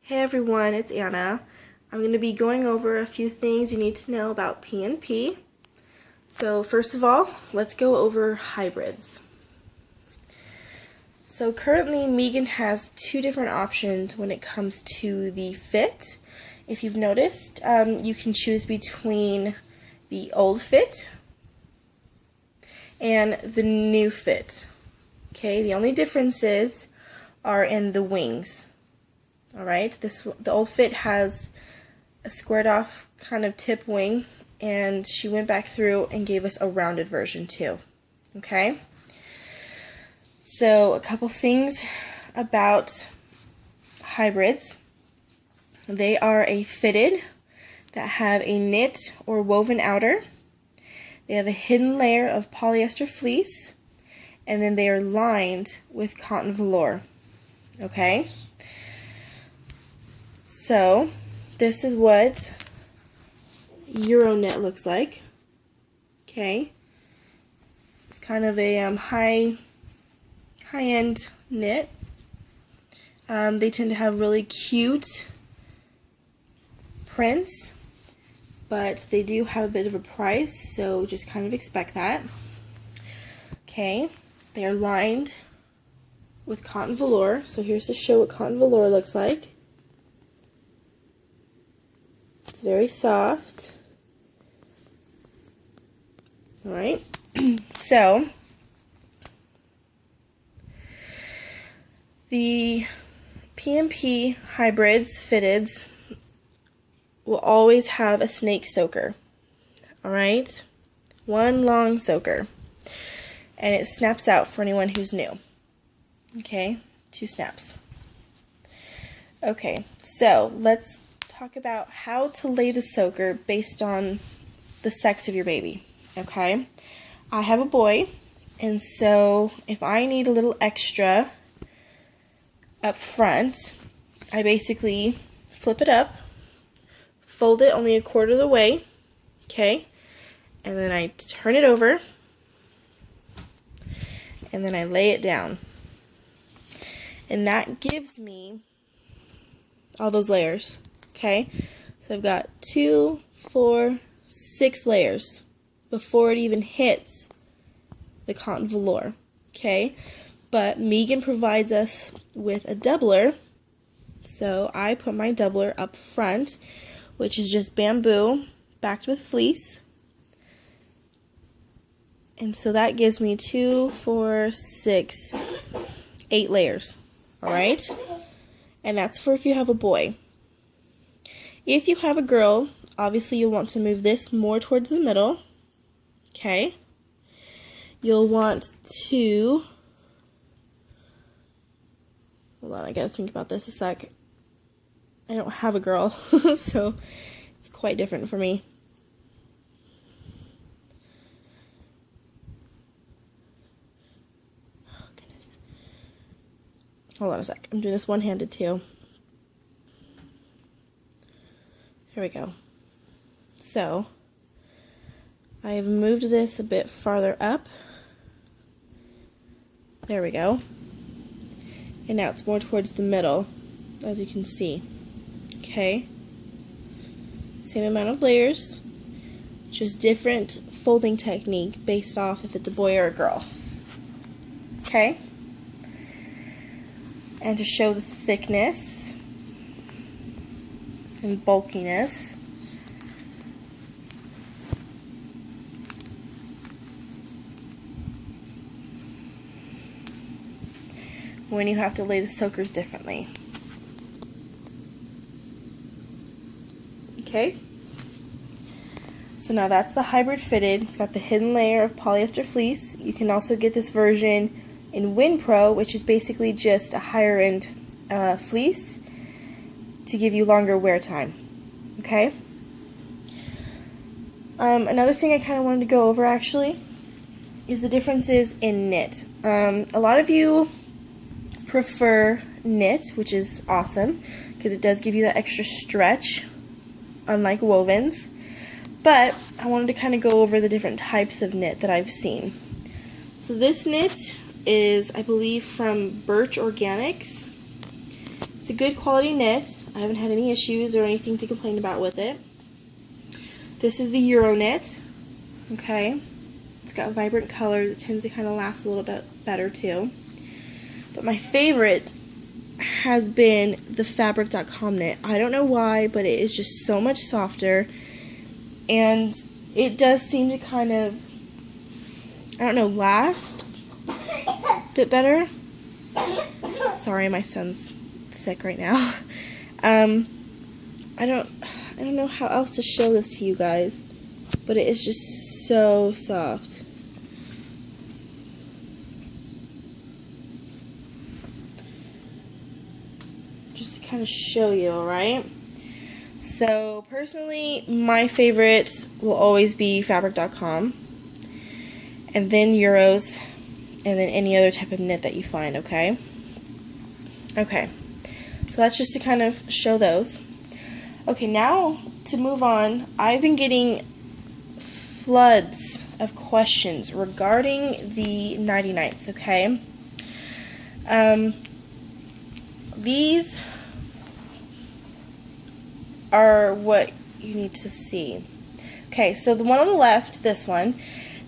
Hey everyone, it's Anna. I'm going to be going over a few things you need to know about Pnp. So first of all, let's go over hybrids. So currently Megan has two different options when it comes to the fit. If you've noticed, you can choose between the old fit and the new fit. Okay, the only differences are in the wings. Alright, the old fit has a squared off kind of tip wing, and she went back through and gave us a rounded version too. Okay? So a couple things about hybrids. They are a fitted that have a knit or woven outer. They have a hidden layer of polyester fleece, and then they are lined with cotton velour. Okay? So, this is what Euro knit looks like. Okay, it's kind of a high-end knit. They tend to have really cute prints, but they do have a bit of a price, so just kind of expect that. Okay, they are lined with cotton velour. So here's to show what cotton velour looks like. It's very soft. Alright, so the Pnp hybrids, fitteds, will always have a snake soaker. Alright, one long soaker. And it snaps out for anyone who's new. Okay, 2 snaps. Okay, so let's talk about how to lay the soaker based on the sex of your baby. Okay, I have a boy, and so if I need a little extra up front, I basically flip it up, fold it only 1/4 of the way, okay, and then I turn it over, and then I lay it down, and that gives me all those layers. Okay, so I've got 2, 4, 6 layers before it even hits the cotton velour. Okay, but Megan provides us with a doubler, so I put my doubler up front, which is just bamboo backed with fleece, and so that gives me 2, 4, 6, 8 layers. Alright, and that's for if you have a boy. If you have a girl, obviously you'll want to move this more towards the middle. Okay. You'll want to, hold on, I gotta think about this a sec. I don't have a girl, so it's quite different for me. Oh, goodness. Hold on a sec. I'm doing this one-handed too. There we go. So, I have moved this a bit farther up. There we go. And now it's more towards the middle, as you can see. Okay. Same amount of layers, just different folding technique based off if it's a boy or a girl. Okay. And to show the thickness and bulkiness, when you have to lay the soakers differently. Okay, so now that's the hybrid fitted. It's got the hidden layer of polyester fleece. You can also get this version in WinPro, which is basically just a higher end fleece to give you longer wear time. Okay. Another thing I kind of wanted to go over actually is the differences in knit. A lot of you prefer knit, which is awesome because it does give you that extra stretch, unlike wovens. But I wanted to kind of go over the different types of knit that I've seen. So this knit is, I believe, from Birch Organics. It's a good quality knit. I haven't had any issues or anything to complain about with it. This is the Euro knit. Okay. It's got vibrant colors. It tends to kind of last a little bit better too. But my favorite has been the fabric.com knit. I don't know why, but it is just so much softer. And it does seem to kind of, I don't know, last a bit better. Sorry, my son's sick right now. I don't know how else to show this to you guys, but it is just so soft. Just to kind of show you, alright? So, personally, my favorite will always be fabric.com, and then Euros, and then any other type of knit that you find, okay? Okay, so that's just to kind of show those. Okay, now to move on, I've been getting floods of questions regarding the nighty nights, okay? These are what you need to see. Okay, so the one on the left, this one,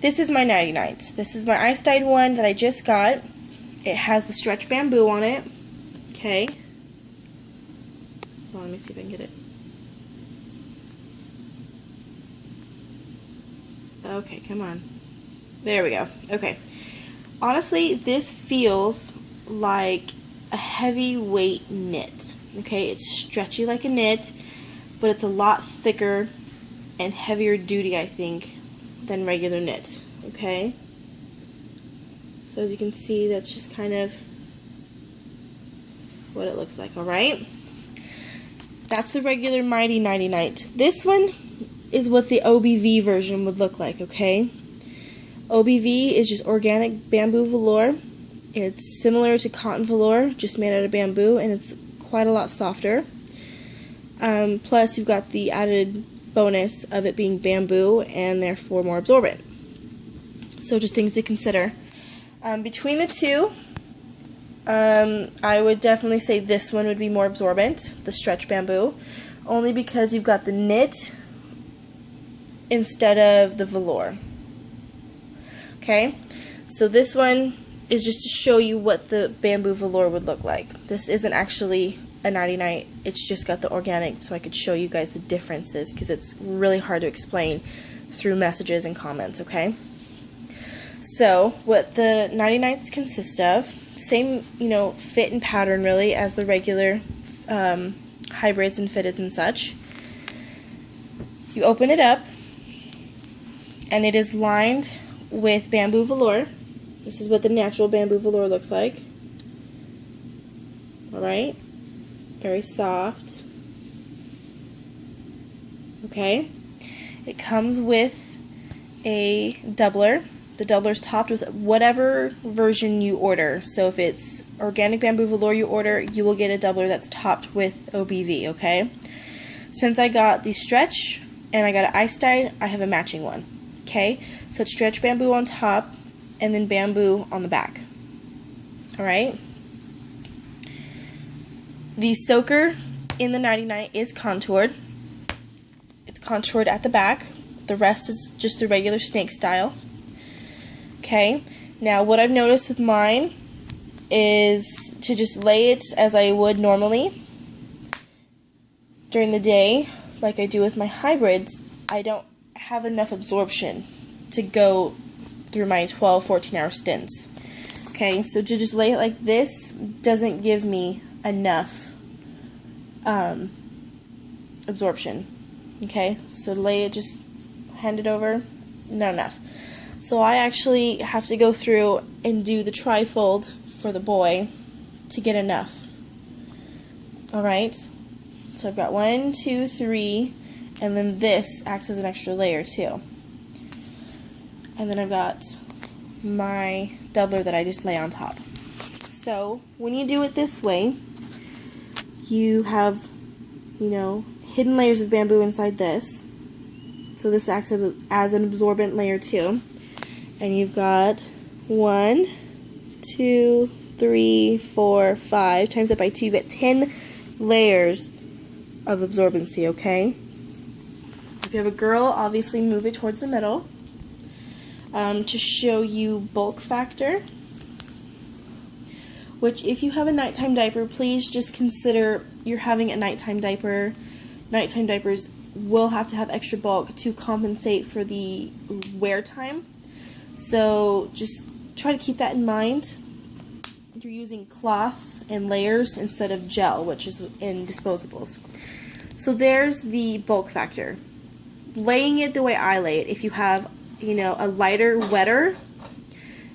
this is my nighty nights. This is my ice-dyed one that I just got. It has the stretch bamboo on it. Okay. Well, let me see if I can get it. Okay, come on. There we go. Okay. Honestly, this feels like a heavyweight knit. Okay, it's stretchy like a knit, but it's a lot thicker and heavier duty, I think, than regular knit. Okay? So as you can see, that's just kind of what it looks like, alright? That's the regular Mighty Nighty Night. This one is what the OBV version would look like, okay? OBV is just organic bamboo velour. It's similar to cotton velour, just made out of bamboo, and it's quite a lot softer. Plus, you've got the added bonus of it being bamboo and therefore more absorbent. So just things to consider. Between the two, I would definitely say this one would be more absorbent, the stretch bamboo, only because you've got the knit instead of the velour. Okay, so this one is just to show you what the bamboo velour would look like. This isn't actually a nighty night, it's just got the organic, so I could show you guys the differences because it's really hard to explain through messages and comments, okay? So, what the nighty nights consist of, same, fit and pattern really as the regular hybrids and fitteds and such. You open it up, and it is lined with bamboo velour. This is what the natural bamboo velour looks like. Alright? Very soft. Okay? It comes with a doubler. The doubler is topped with whatever version you order. So if it's organic bamboo velour you order, you will get a doubler that's topped with OBV, okay? Since I got the stretch and I got an ice dyed, I have a matching one. Okay? So it's stretch bamboo on top and then bamboo on the back. Alright? The soaker in the nighty night is contoured. It's contoured at the back. The rest is just the regular snake style. Okay, now what I've noticed with mine is to just lay it as I would normally during the day, like I do with my hybrids. I don't have enough absorption to go through my 12-14 hour stints. Okay, so to just lay it like this doesn't give me enough absorption. Okay, so lay it, just hand it over, not enough. So I actually have to go through and do the tri-fold for the boy to get enough. Alright, so I've got 1, 2, 3, and then this acts as an extra layer too. And then I've got my doubler that I just lay on top. So when you do it this way, you have, hidden layers of bamboo inside this. So this acts as an absorbent layer too. And you've got 1, 2, 3, 4, 5, times that by 2, you get 10 layers of absorbency, okay? If you have a girl, obviously move it towards the middle. To show you bulk factor, which if you have a nighttime diaper, please just consider you're having a nighttime diaper. Nighttime diapers will have to have extra bulk to compensate for the wear time. So just try to keep that in mind. You're using cloth and layers instead of gel, which is in disposables. So there's the bulk factor. Laying it the way I lay it, if you have, you know, a lighter, wetter,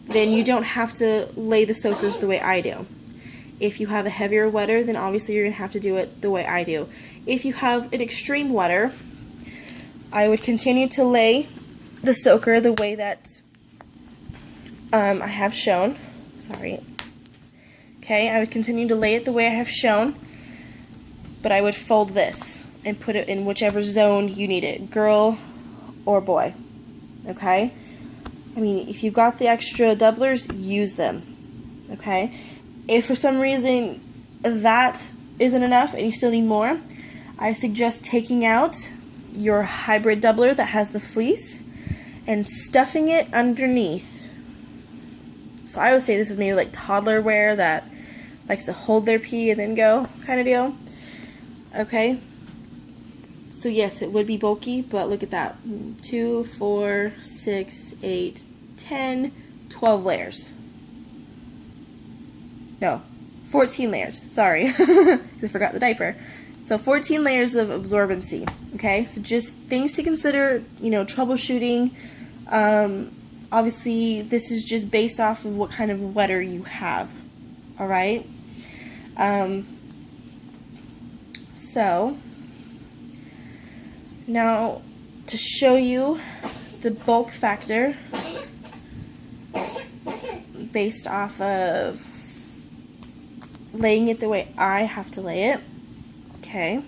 then you don't have to lay the soakers the way I do. If you have a heavier wetter, then obviously you're going to have to do it the way I do. If you have an extreme wetter, I would continue to lay the soaker the way that I have shown. Sorry. Okay, I would continue to lay it the way I have shown, but I would fold this and put it in whichever zone you need it, girl or boy. Okay? I mean, if you've got the extra doublers, use them. Okay? If for some reason that isn't enough and you still need more, I suggest taking out your hybrid doubler that has the fleece and stuffing it underneath. So I would say this is maybe like toddler wear that likes to hold their pee and then go kind of deal. Okay? So yes, it would be bulky, but look at that. 2, 4, 6, 8, 10, 12 layers. No, 14 layers. Sorry. I forgot the diaper. So 14 layers of absorbency. Okay? So just things to consider, you know, troubleshooting. Obviously, this is just based off of what kind of wetter you have. Alright? So, now to show you the bulk factor based off of laying it the way I have to lay it. Okay.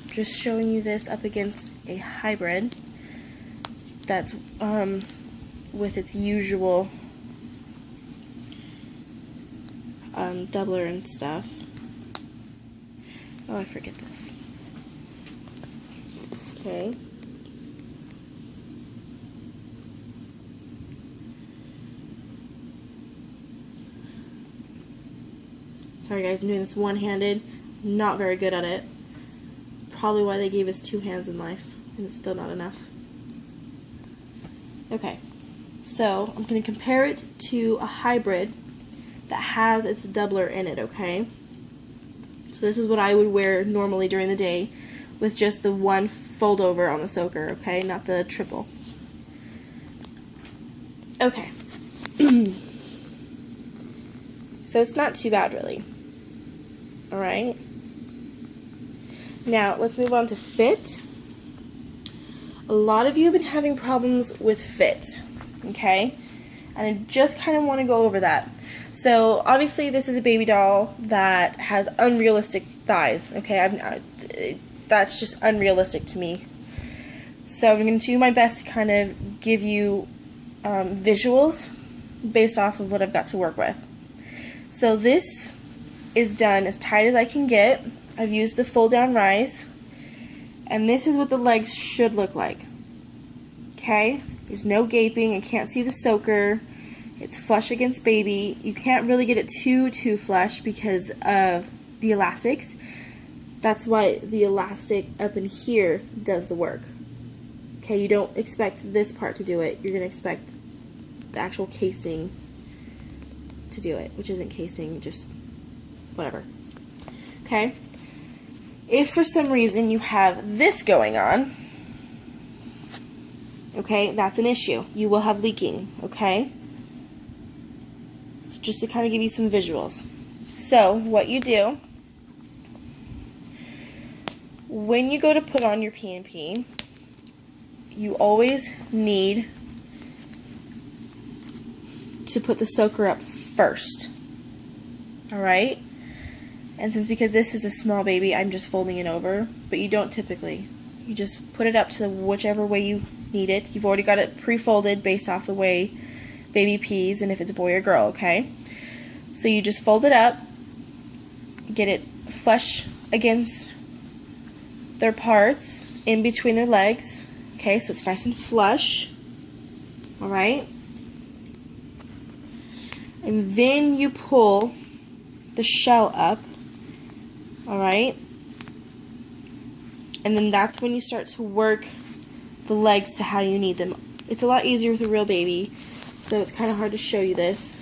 Just showing you this up against a hybrid that's with its usual doubler and stuff. Oh, I forget this. Okay. Sorry guys, I'm doing this one-handed. Not very good at it. Probably why they gave us 2 hands in life, and it's still not enough. Okay, so I'm going to compare it to a hybrid that has its doubler in it, okay? So this is what I would wear normally during the day with just the one fold over on the soaker, okay? Not the triple. Okay. So it's not too bad, really. Alright? Now, let's move on to fit. A lot of you have been having problems with fit, okay? And I just kind of want to go over that. So, obviously, this is a baby doll that has unrealistic thighs, okay? That's just unrealistic to me. So, I'm going to do my best to kind of give you visuals based off of what I've got to work with. So, this is done as tight as I can get. I've used the fold down rise, and this is what the legs should look like. Okay? There's no gaping. I can't see the soaker. It's flush against baby. You can't really get it too flush because of the elastics. That's why the elastic up in here does the work. Okay, you don't expect this part to do it. You're going to expect the actual casing to do it, which isn't casing, just whatever. Okay? If for some reason you have this going on, okay, that's an issue. You will have leaking, okay? So just to kind of give you some visuals. So, what you do, when you go to put on your Pnp, you always need to put the soaker up first. Alright? And because this is a small baby, I'm just folding it over, but you don't typically. You just put it up to whichever way you need it. You've already got it pre-folded based off the way baby peas and if it's a boy or girl, okay? So you just fold it up, get it flush against their parts, in between their legs, okay, so it's nice and flush, alright? And then you pull the shell up, alright? And then that's when you start to work the legs to how you need them. It's a lot easier with a real baby, so it's kind of hard to show you this.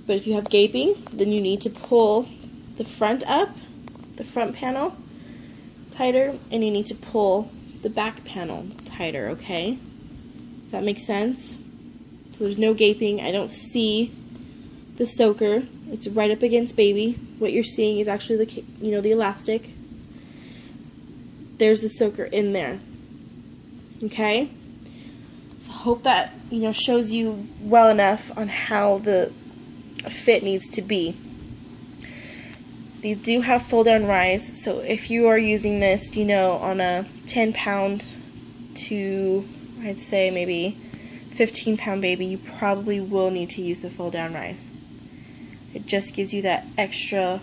But if you have gaping, then you need to pull the front up, the front panel tighter, and you need to pull the back panel tighter, okay? Does that make sense? So there's no gaping. I don't see the soaker. It's right up against baby. What you're seeing is actually the, the elastic. There's the soaker in there. Okay? So I hope that, shows you well enough on how the fit needs to be. These do have fold down rise, so if you are using this, on a 10-pound to, I'd say maybe 15-pound baby, you probably will need to use the fold down rise. It just gives you that extra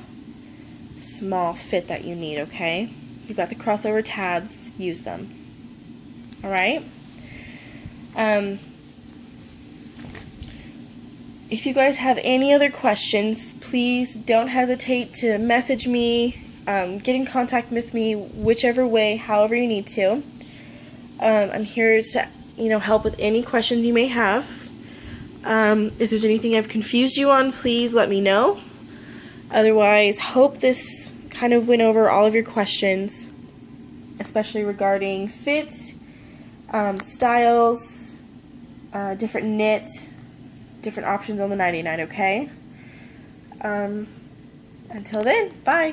small fit that you need, okay? You've got the crossover tabs, use them. Alright? If you guys have any other questions, please don't hesitate to message me, get in contact with me, whichever way, however you need to. I'm here to, help with any questions you may have. If there's anything I've confused you on, please let me know. Otherwise, hope this kind of went over all of your questions, especially regarding fit, styles, different knit, different options on the 99, okay? Until then, bye!